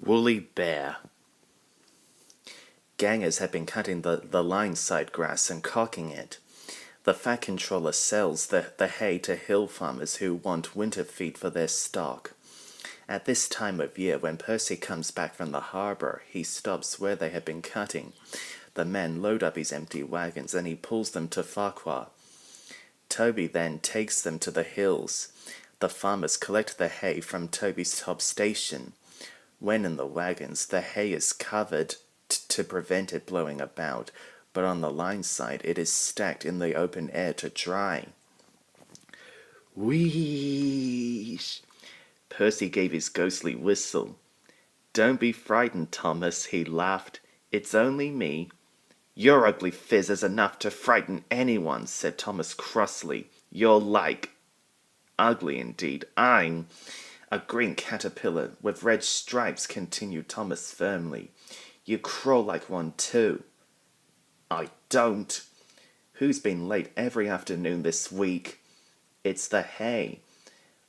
Woolly bear. Gangers had been cutting the line-side grass and cocking it. The fat controller sells the hay to hill farmers who want winter feed for their stock. At this time of year, when Percy comes back from the harbour, he stops where they had been cutting. The men load up his empty wagons and he pulls them to Farquhar. Toby then takes them to the hills. The farmers collect the hay from Toby's top station. When in the wagons, the hay is covered to prevent it blowing about, but on the line side it is stacked in the open air to dry. Wheesh! Percy gave his ghostly whistle. "Don't be frightened, Thomas," he laughed. "It's only me." "Your ugly phiz is enough to frighten anyone," said Thomas crossly. "You're like—" "Ugly indeed. I'm—" "A green caterpillar with red stripes," continued Thomas firmly. "You crawl like one too." "I don't." "Who's been late every afternoon this week?" "It's the hay."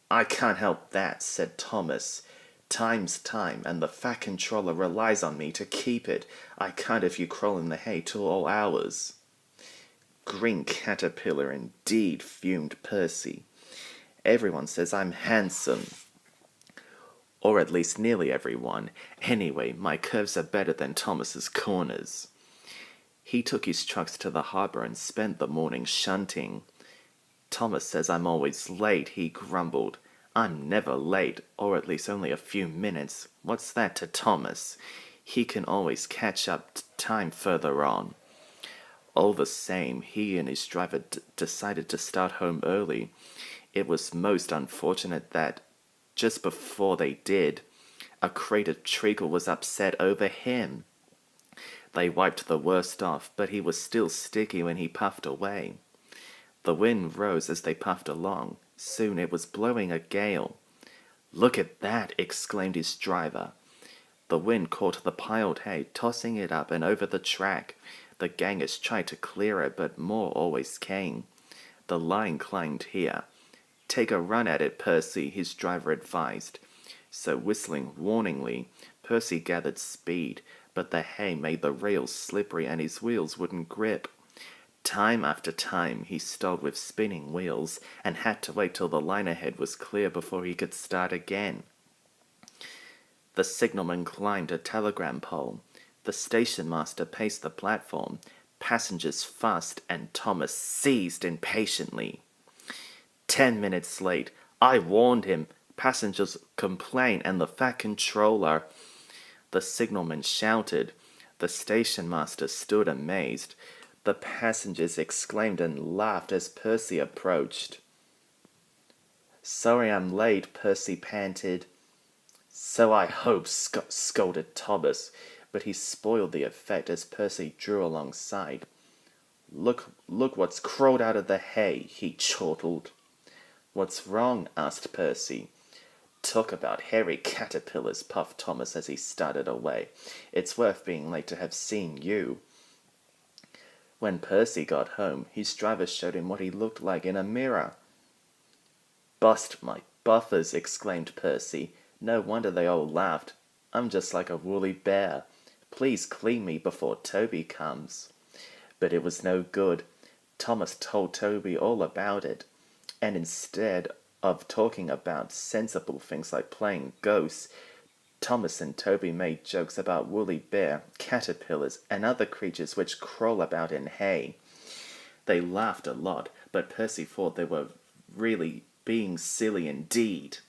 "I can't help that," said Thomas. "Time's time, and the fat controller relies on me to keep it. I can't if you crawl in the hay till all hours." "Green caterpillar indeed," fumed Percy. "Everyone says I'm handsome. Or at least nearly everyone. Anyway, my curves are better than Thomas's corners." He took his trucks to the harbour and spent the morning shunting. "Thomas says I'm always late," he grumbled. "I'm never late, or at least only a few minutes. What's that to Thomas? He can always catch up time further on." All the same, he and his driver decided to start home early. It was most unfortunate that, just before they did, a crate of treacle was upset over him. They wiped the worst off, but he was still sticky when he puffed away. The wind rose as they puffed along. Soon it was blowing a gale. "Look at that!" exclaimed his driver. The wind caught the piled hay, tossing it up and over the track. The gangers tried to clear it, but more always came. The line climbed here. "Take a run at it, Percy," his driver advised. So whistling warningly, Percy gathered speed, but the hay made the rails slippery and his wheels wouldn't grip. Time after time he stalled with spinning wheels and had to wait till the line ahead was clear before he could start again. The signalman climbed a telegram pole. The station master paced the platform. Passengers fussed and Thomas seized impatiently. 10 minutes late. I warned him. Passengers complain and the fat controller. The signalman shouted. The station master stood amazed. The passengers exclaimed and laughed as Percy approached. "Sorry I'm late," Percy panted. "So I hope," scolded Thomas, but he spoiled the effect as Percy drew alongside. Look what's crawled out of the hay," he chortled. "What's wrong?" asked Percy. "Talk about hairy caterpillars," puffed Thomas as he started away. "It's worth being late to have seen you." When Percy got home, his driver showed him what he looked like in a mirror. "Bust my buffers," exclaimed Percy. No wonder they all laughed. "I'm just like a woolly bear. Please clean me before Toby comes." But it was no good. Thomas told Toby all about it, and instead of talking about sensible things like playing ghosts, Thomas and Toby made jokes about woolly bear, caterpillars, and other creatures which crawl about in hay. They laughed a lot, but Percy thought they were really being silly indeed.